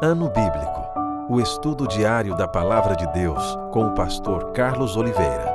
Ano Bíblico, o estudo diário da Palavra de Deus com o pastor Carlos Oliveira.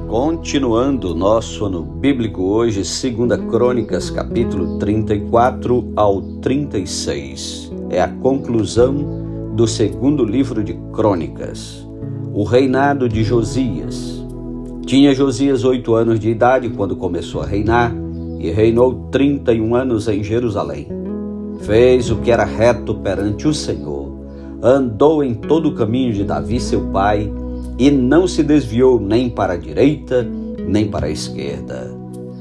Continuando nosso ano bíblico hoje, 2 Crônicas, capítulo 34 ao 36. É a conclusão do segundo livro de Crônicas. O reinado de Josias. Tinha Josias 8 anos de idade quando começou a reinar e reinou 31 anos em Jerusalém. Fez o que era reto perante o Senhor, andou em todo o caminho de Davi seu pai e não se desviou nem para a direita nem para a esquerda.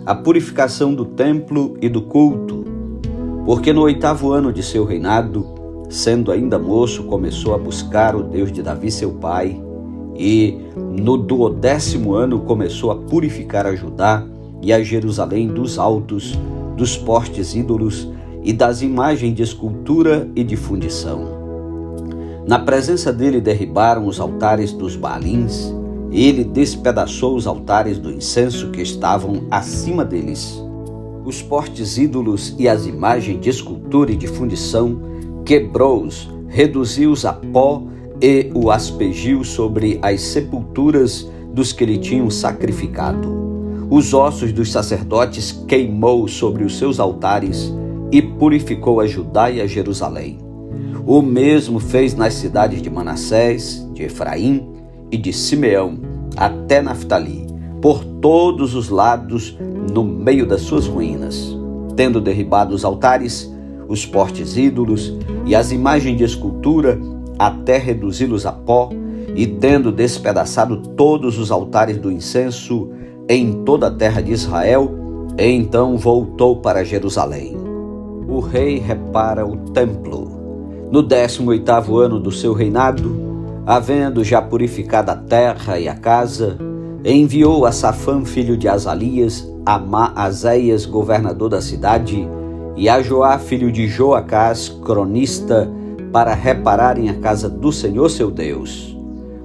A purificação do templo e do culto, porque no 8º ano de seu reinado, sendo ainda moço, começou a buscar o Deus de Davi seu pai, e no 12º ano começou a purificar a Judá e a Jerusalém dos altos, dos postes ídolos e das imagens de escultura e de fundição. Na presença dele derribaram os altares dos Baalins, ele despedaçou os altares do incenso que estavam acima deles. Os postes ídolos e as imagens de escultura e de fundição quebrou-os, reduziu-os a pó e o aspergiu sobre as sepulturas dos que lhe tinham sacrificado. Os ossos dos sacerdotes queimou sobre os seus altares e purificou a Judá e a Jerusalém. O mesmo fez nas cidades de Manassés, de Efraim e de Simeão, até Naftali, por todos os lados, no meio das suas ruínas, tendo derribado os altares, os postes ídolos e as imagens de escultura, até reduzi-los a pó, e tendo despedaçado todos os altares do incenso em toda a terra de Israel, então voltou para Jerusalém. O rei repara o templo. No 18º ano do seu reinado, havendo já purificado a terra e a casa, enviou a Safã, filho de Azalias, a Maazéias, governador da cidade, e a Joá, filho de Joacás, cronista, para repararem a casa do Senhor seu Deus.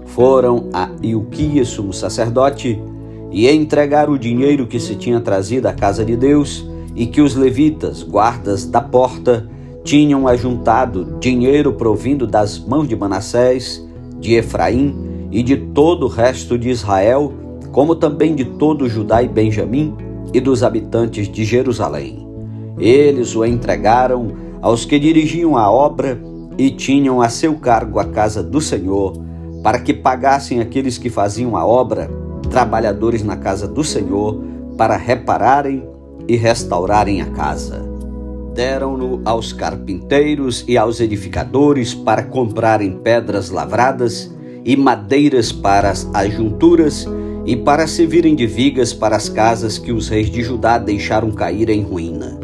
Foram a Ilquias, sumo sacerdote, e entregaram o dinheiro que se tinha trazido à casa de Deus e que os levitas, guardas da porta, tinham ajuntado, dinheiro provindo das mãos de Manassés, de Efraim e de todo o resto de Israel, como também de todo Judá e Benjamim e dos habitantes de Jerusalém. Eles o entregaram aos que dirigiam a obra e tinham a seu cargo a casa do Senhor, para que pagassem aqueles que faziam a obra, trabalhadores na casa do Senhor, para repararem e restaurarem a casa. Deram-no aos carpinteiros e aos edificadores para comprarem pedras lavradas e madeiras para as junturas e para servirem de vigas para as casas que os reis de Judá deixaram cair em ruína.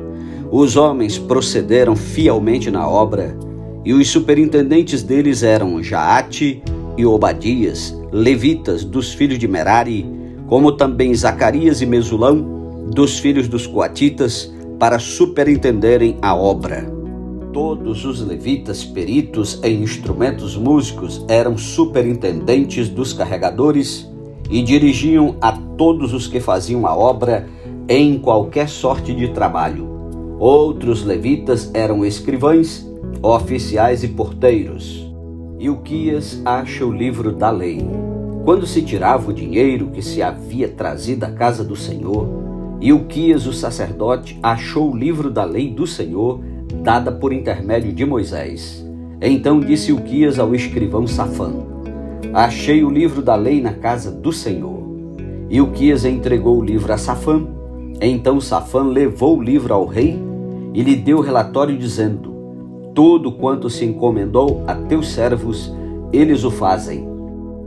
Os homens procederam fielmente na obra, e os superintendentes deles eram Jaate e Obadias, levitas dos filhos de Merari, como também Zacarias e Mesulão, dos filhos dos coatitas, para superintenderem a obra. Todos os levitas peritos em instrumentos músicos eram superintendentes dos carregadores e dirigiam a todos os que faziam a obra em qualquer sorte de trabalho. Outros levitas eram escrivães, oficiais e porteiros. Ilquias acha o livro da lei. Quando se tirava o dinheiro que se havia trazido à casa do Senhor, Ilquias, o sacerdote, achou o livro da lei do Senhor, dada por intermédio de Moisés. Então disse Ilquias ao escrivão Safã: achei o livro da lei na casa do Senhor. Ilquias entregou o livro a Safã. Então Safã levou o livro ao rei e lhe deu relatório dizendo: tudo quanto se encomendou a teus servos, eles o fazem.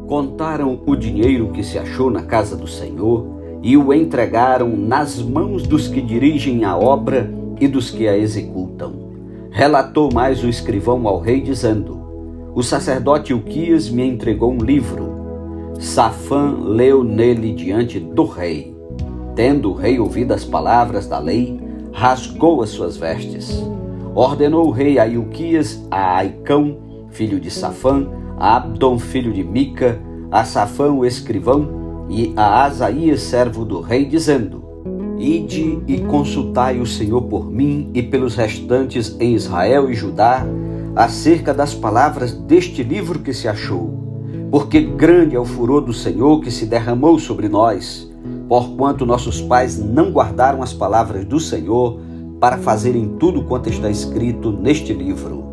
Contaram o dinheiro que se achou na casa do Senhor e o entregaram nas mãos dos que dirigem a obra e dos que a executam. Relatou mais o escrivão ao rei, dizendo: o sacerdote Ilquias me entregou um livro. Safã leu nele diante do rei. Tendo o rei ouvido as palavras da lei, rasgou as suas vestes. Ordenou o rei a Ilquias, a Aicão, filho de Safã, a Abdon, filho de Mica, a Safã, o escrivão, e a Asaías, servo do rei, dizendo: Ide e consultai o Senhor por mim e pelos restantes em Israel e Judá, acerca das palavras deste livro que se achou. Porque grande é o furor do Senhor que se derramou sobre nós, porquanto nossos pais não guardaram as palavras do Senhor para fazerem tudo quanto está escrito neste livro.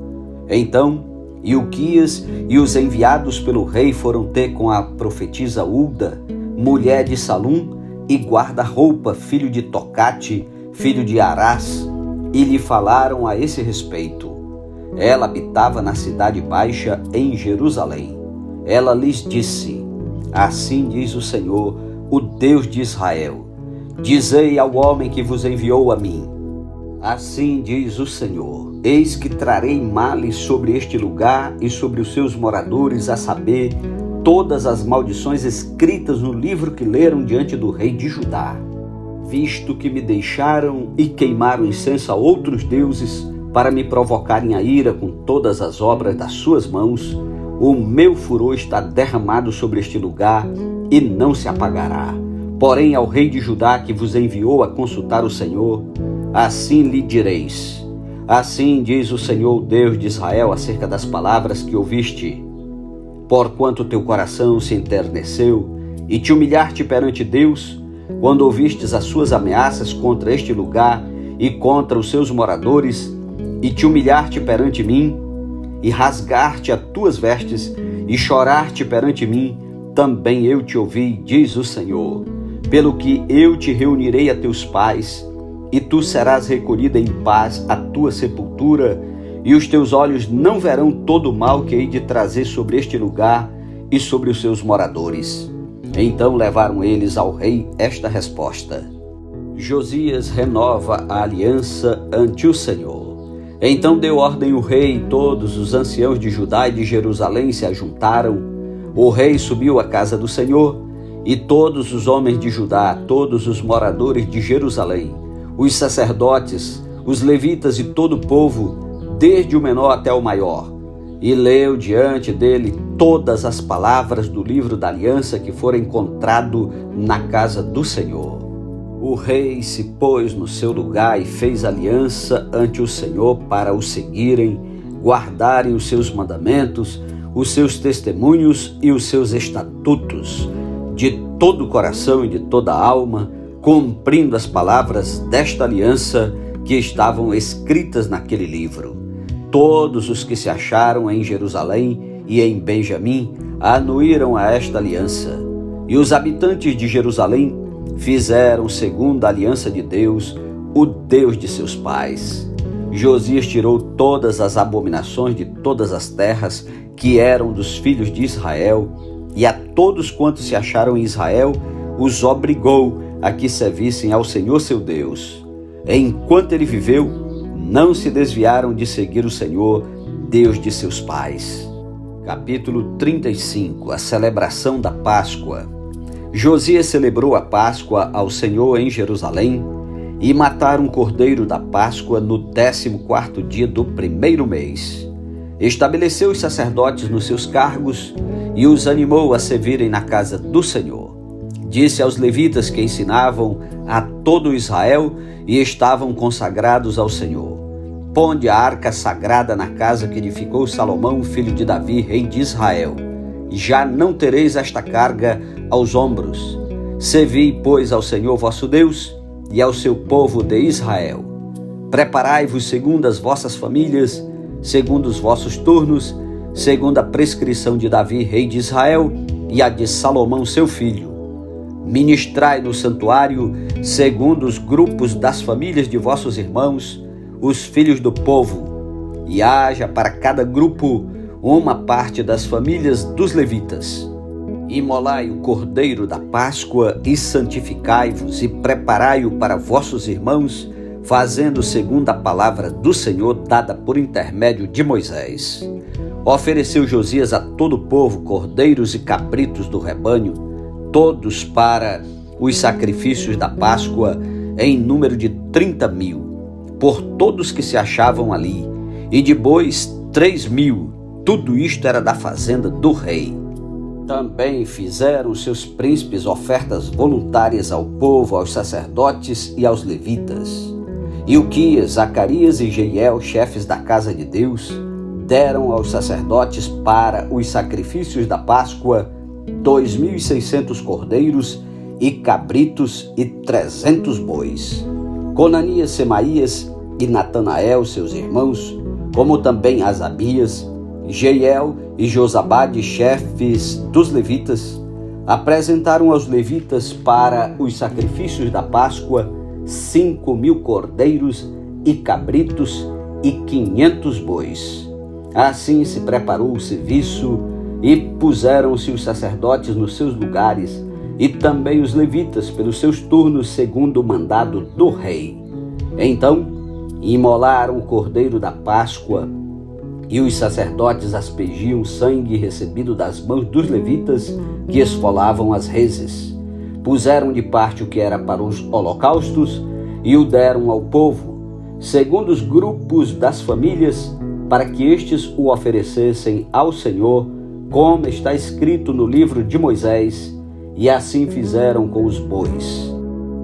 Então, Ilquias e os enviados pelo rei foram ter com a profetisa Hulda, mulher de Salum, e guarda-roupa, filho de Tocate, filho de Arás, e lhe falaram a esse respeito. Ela habitava na cidade baixa em Jerusalém. Ela lhes disse: assim diz o Senhor, o Deus de Israel: dizei ao homem que vos enviou a mim, assim diz o Senhor: eis que trarei males sobre este lugar e sobre os seus moradores, a saber, todas as maldições escritas no livro que leram diante do rei de Judá. Visto que me deixaram e queimaram incenso a outros deuses para me provocarem a ira com todas as obras das suas mãos, o meu furor está derramado sobre este lugar e não se apagará. Porém, ao rei de Judá que vos enviou a consultar o Senhor, assim lhe direis: assim diz o Senhor, Deus de Israel, acerca das palavras que ouviste. Porquanto teu coração se enterneceu e te humilhaste perante Deus, quando ouvistes as suas ameaças contra este lugar e contra os seus moradores, e te humilhaste perante mim, e rasgaste as tuas vestes, e choraste perante mim, também eu te ouvi, diz o Senhor. Pelo que eu te reunirei a teus pais, e tu serás recolhida em paz à tua sepultura, e os teus olhos não verão todo o mal que hei de trazer sobre este lugar e sobre os seus moradores. Então levaram eles ao rei esta resposta: Josias renova a aliança ante o Senhor. Então deu ordem o rei, e todos os anciãos de Judá e de Jerusalém se ajuntaram. O rei subiu à casa do Senhor, e todos os homens de Judá, todos os moradores de Jerusalém, os sacerdotes, os levitas e todo o povo, desde o menor até o maior, e leu diante dele todas as palavras do livro da aliança que fora encontrado na casa do Senhor. O rei se pôs no seu lugar e fez aliança ante o Senhor para o seguirem, guardarem os seus mandamentos, os seus testemunhos e os seus estatutos, de todo o coração e de toda a alma, cumprindo as palavras desta aliança que estavam escritas naquele livro. Todos os que se acharam em Jerusalém e em Benjamim anuíram a esta aliança, e os habitantes de Jerusalém fizeram segundo a aliança de Deus, o Deus de seus pais. Josias tirou todas as abominações de todas as terras que eram dos filhos de Israel, e a todos quantos se acharam em Israel os obrigou a que servissem ao Senhor seu Deus. Enquanto ele viveu, não se desviaram de seguir o Senhor, Deus de seus pais. Capítulo 35. A celebração da Páscoa. Josias celebrou a Páscoa ao Senhor em Jerusalém e mataram um cordeiro da Páscoa no 14º dia do primeiro mês. Estabeleceu os sacerdotes nos seus cargos e os animou a servirem na casa do Senhor. Disse aos levitas que ensinavam a todo Israel e estavam consagrados ao Senhor: ponde a arca sagrada na casa que edificou Salomão, filho de Davi, rei de Israel. Já não tereis esta carga aos ombros. Servi, pois, ao Senhor vosso Deus e ao seu povo de Israel. Preparai-vos segundo as vossas famílias, segundo os vossos turnos, segundo a prescrição de Davi, rei de Israel, e a de Salomão, seu filho. Ministrai no santuário, segundo os grupos das famílias de vossos irmãos, os filhos do povo, e haja para cada grupo uma parte das famílias dos levitas. Imolai o cordeiro da Páscoa e santificai-vos e preparai-o para vossos irmãos, fazendo segundo a palavra do Senhor dada por intermédio de Moisés. Ofereceu Josias a todo o povo cordeiros e cabritos do rebanho, todos para os sacrifícios da Páscoa, em número de 30.000, por todos que se achavam ali, e de bois 3.000, tudo isto era da fazenda do rei. Também fizeram seus príncipes ofertas voluntárias ao povo, aos sacerdotes e aos levitas. Ilquias, Zacarias e Jeiel, chefes da casa de Deus, deram aos sacerdotes para os sacrifícios da Páscoa 2.600 cordeiros e cabritos e 300 bois. Conanias, Semaías e Natanael, seus irmãos, como também Asabias, Jeiel e Josabade, chefes dos levitas, apresentaram aos levitas para os sacrifícios da Páscoa 5.000 cordeiros e cabritos e 500 bois. Assim se preparou o serviço e puseram-se os sacerdotes nos seus lugares e também os levitas pelos seus turnos segundo o mandado do rei. Então imolaram o cordeiro da Páscoa e os sacerdotes aspergiam o sangue recebido das mãos dos levitas que esfolavam as reses. Puseram de parte o que era para os holocaustos e o deram ao povo, segundo os grupos das famílias, para que estes o oferecessem ao Senhor, como está escrito no livro de Moisés, e assim fizeram com os bois.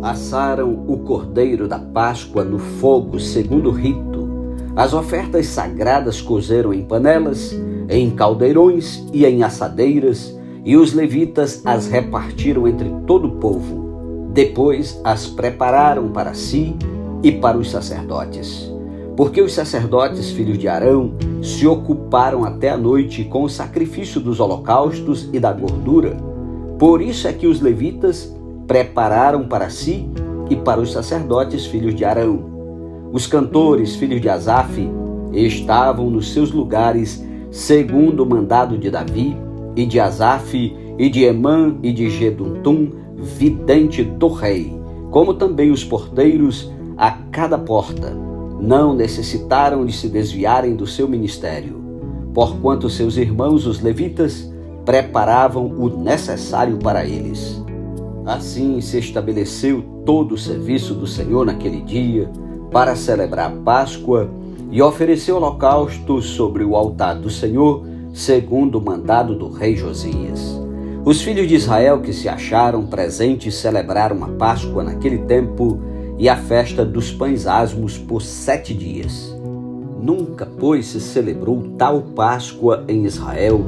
Assaram o cordeiro da Páscoa no fogo, segundo o rito. As ofertas sagradas cozeram em panelas, em caldeirões e em assadeiras, e os levitas as repartiram entre todo o povo. Depois as prepararam para si e para os sacerdotes. Porque os sacerdotes, filhos de Arão, se ocuparam até a noite com o sacrifício dos holocaustos e da gordura. Por isso é que os levitas prepararam para si e para os sacerdotes, filhos de Arão. Os cantores, filhos de Asaf, estavam nos seus lugares, segundo o mandado de Davi, e de Asaf, e de Emã, e de Jedutum, vidente do rei, como também os porteiros a cada porta. Não necessitaram de se desviarem do seu ministério, porquanto seus irmãos, os levitas, preparavam o necessário para eles. Assim se estabeleceu todo o serviço do Senhor naquele dia, para celebrar a Páscoa, e ofereceu holocaustos sobre o altar do Senhor, segundo o mandado do rei Josias. Os filhos de Israel que se acharam presentes celebraram a Páscoa naquele tempo e a festa dos pães asmos por 7 dias. Nunca, pois, se celebrou tal Páscoa em Israel,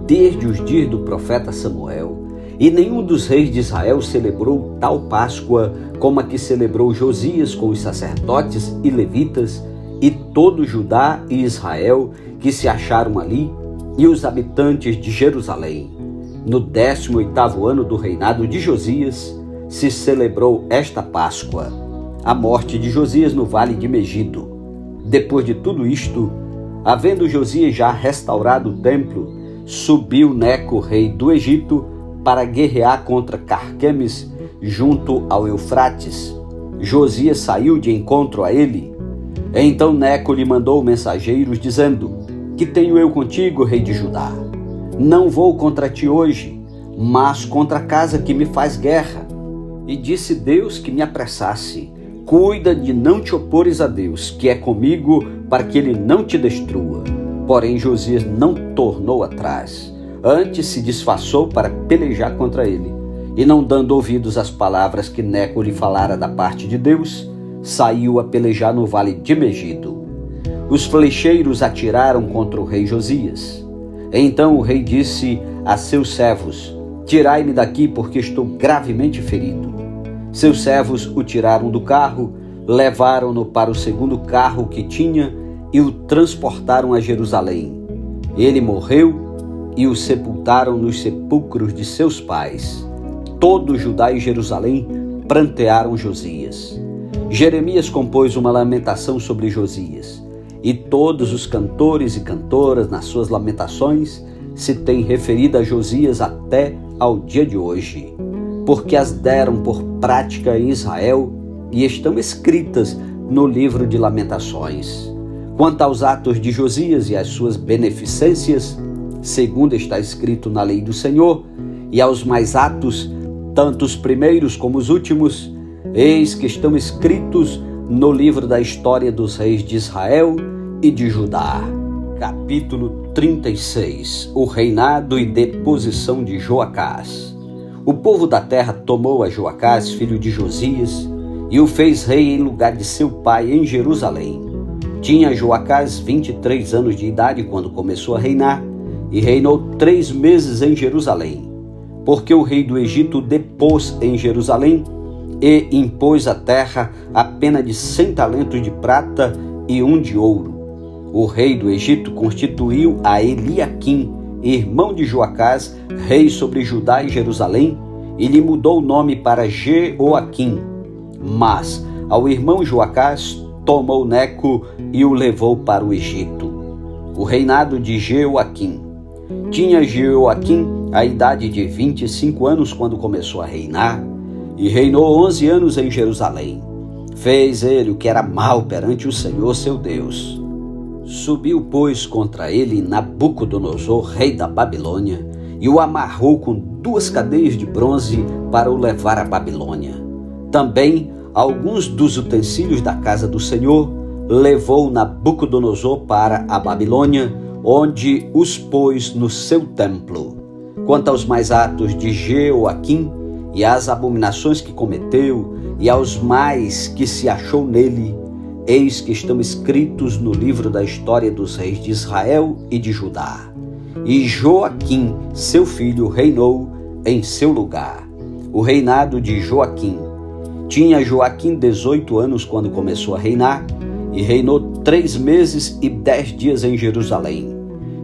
desde os dias do profeta Samuel, e nenhum dos reis de Israel celebrou tal Páscoa como a que celebrou Josias com os sacerdotes e levitas e todo Judá e Israel que se acharam ali e os habitantes de Jerusalém. No 18º ano do reinado de Josias se celebrou esta Páscoa, a morte de Josias no vale de Megido. Depois de tudo isto, havendo Josias já restaurado o templo, subiu Neco, rei do Egito, para guerrear contra Carquemes, junto ao Eufrates. Josias saiu de encontro a ele. Então Neco lhe mandou mensageiros, dizendo: Que tenho eu contigo, rei de Judá? Não vou contra ti hoje, mas contra a casa que me faz guerra. E disse Deus que me apressasse: Cuida de não te opores a Deus, que é comigo, para que ele não te destrua. Porém Josias não tornou atrás. Antes se disfarçou para pelejar contra ele, e não dando ouvidos às palavras que Neco lhe falara da parte de Deus, saiu a pelejar no vale de Megido. Os flecheiros atiraram contra o rei Josias. Então o rei disse a seus servos: Tirai-me daqui, porque estou gravemente ferido. Seus servos o tiraram do carro, levaram-no para o segundo carro que tinha e o transportaram a Jerusalém. Ele morreu e o sepultaram nos sepulcros de seus pais. Todo Judá e Jerusalém prantearam Josias. Jeremias compôs uma lamentação sobre Josias, e todos os cantores e cantoras nas suas lamentações se têm referido a Josias até ao dia de hoje, porque as deram por prática em Israel e estão escritas no livro de Lamentações. Quanto aos atos de Josias e às suas beneficências, segundo está escrito na lei do Senhor, e aos mais atos, tanto os primeiros como os últimos, eis que estão escritos no livro da história dos reis de Israel e de Judá. Capítulo 36. O reinado e deposição de Joacás. O povo da terra tomou a Joacás, filho de Josias, e o fez rei em lugar de seu pai em Jerusalém. Tinha Joacás 23 anos de idade quando começou a reinar, e reinou 3 meses em Jerusalém, porque o rei do Egito o depôs em Jerusalém e impôs à terra a pena de 100 talentos de prata e 1 de ouro. O rei do Egito constituiu a Eliaquim, irmão de Joacás, rei sobre Judá e Jerusalém, e lhe mudou o nome para Jeoaquim. Mas ao irmão Joacás tomou Neco e o levou para o Egito. O reinado de Jeoaquim. Tinha Jeoaquim a idade de 25 anos quando começou a reinar, e reinou 11 anos em Jerusalém. Fez ele o que era mal perante o Senhor seu Deus. Subiu, pois, contra ele Nabucodonosor, rei da Babilônia, e o amarrou com 2 cadeias de bronze para o levar à Babilônia. Também alguns dos utensílios da casa do Senhor levou Nabucodonosor para a Babilônia, onde os pôs no seu templo. Quanto aos mais atos de Jeoaquim e às abominações que cometeu e aos mais que se achou nele, eis que estão escritos no livro da história dos reis de Israel e de Judá. E Joaquim, seu filho, reinou em seu lugar. O reinado de Joaquim. Tinha Joaquim 18 anos quando começou a reinar, e reinou 3 meses e 10 dias em Jerusalém.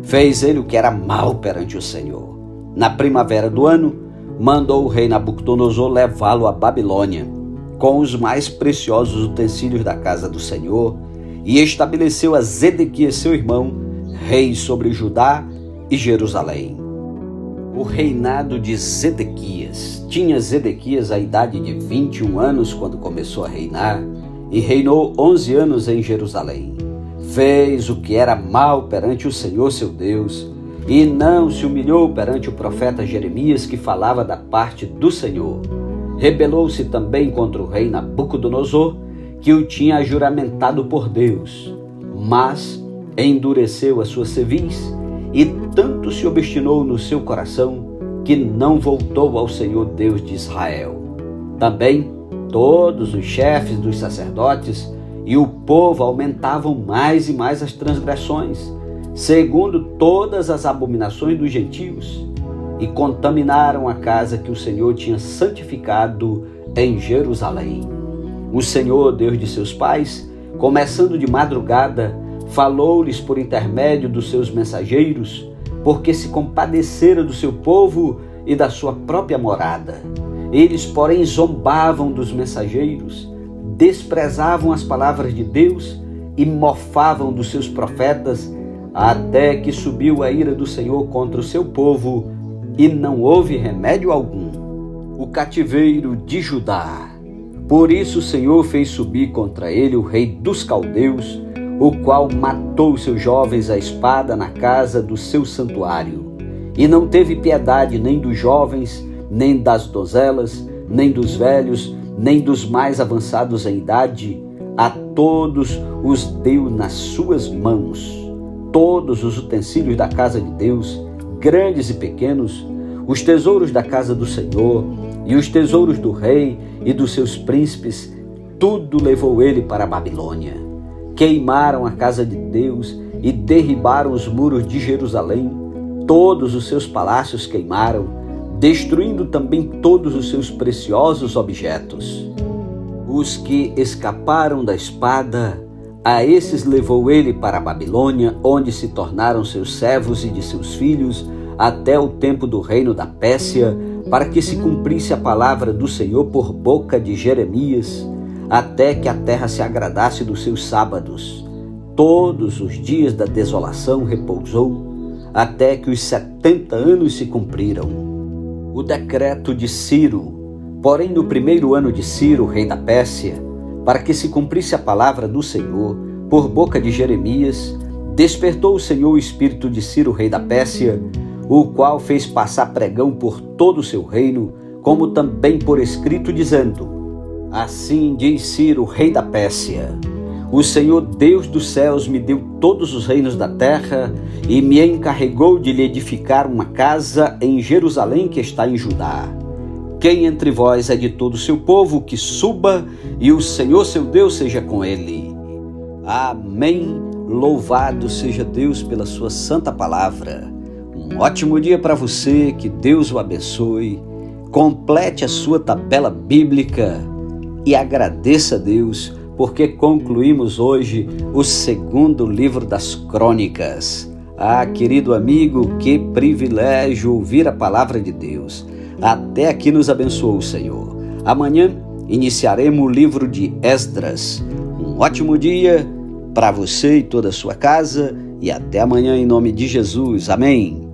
Fez ele o que era mal perante o Senhor. Na primavera do ano, mandou o rei Nabucodonosor levá-lo à Babilônia, com os mais preciosos utensílios da casa do Senhor, e estabeleceu a Zedequias, seu irmão, rei sobre Judá e Jerusalém. O reinado de Zedequias. Tinha Zedequias a idade de 21 anos quando começou a reinar, e reinou 11 anos em Jerusalém. Fez o que era mal perante o Senhor seu Deus, e não se humilhou perante o profeta Jeremias, que falava da parte do Senhor. Rebelou-se também contra o rei Nabucodonosor, que o tinha juramentado por Deus, mas endureceu a sua cerviz e tanto se obstinou no seu coração que não voltou ao Senhor Deus de Israel. Também todos os chefes dos sacerdotes e o povo aumentavam mais e mais as transgressões, segundo todas as abominações dos gentios, e contaminaram a casa que o Senhor tinha santificado em Jerusalém. O Senhor, Deus de seus pais, começando de madrugada, falou-lhes por intermédio dos seus mensageiros, porque se compadecera do seu povo e da sua própria morada. Eles, porém, zombavam dos mensageiros, desprezavam as palavras de Deus e mofavam dos seus profetas, até que subiu a ira do Senhor contra o seu povo, e não houve remédio algum. O cativeiro de Judá. Por isso o Senhor fez subir contra ele o rei dos caldeus, o qual matou seus jovens à espada na casa do seu santuário, e não teve piedade nem dos jovens, nem das donzelas, nem dos velhos, nem dos mais avançados em idade. A todos os deu nas suas mãos. Todos os utensílios da casa de Deus, grandes e pequenos, os tesouros da casa do Senhor e os tesouros do rei e dos seus príncipes, tudo levou ele para a Babilônia. Queimaram a casa de Deus e derribaram os muros de Jerusalém. Todos os seus palácios queimaram, destruindo também todos os seus preciosos objetos. Os que escaparam da espada, a esses levou ele para a Babilônia, onde se tornaram seus servos e de seus filhos, até o tempo do reino da Pérsia, para que se cumprisse a palavra do Senhor por boca de Jeremias, até que a terra se agradasse dos seus sábados. Todos os dias da desolação repousou, até que os 70 anos se cumpriram. O decreto de Ciro. Porém, no 1º ano de Ciro, rei da Pérsia, para que se cumprisse a palavra do Senhor por boca de Jeremias, despertou o Senhor o espírito de Ciro, rei da Pérsia, o qual fez passar pregão por todo o seu reino, como também por escrito, dizendo: Assim diz Ciro, rei da Pérsia: O Senhor Deus dos céus me deu todos os reinos da terra e me encarregou de lhe edificar uma casa em Jerusalém que está em Judá. Quem entre vós é de todo o seu povo, que suba, e o Senhor seu Deus seja com ele. Amém. Louvado seja Deus pela sua santa palavra. Um ótimo dia para você, que Deus o abençoe. Complete a sua tabela bíblica e agradeça a Deus, porque concluímos hoje o segundo livro das Crônicas. Ah, querido amigo, que privilégio ouvir a palavra de Deus. Até aqui nos abençoou o Senhor. Amanhã iniciaremos o livro de Esdras. Um ótimo dia para você e toda a sua casa, e até amanhã em nome de Jesus. Amém.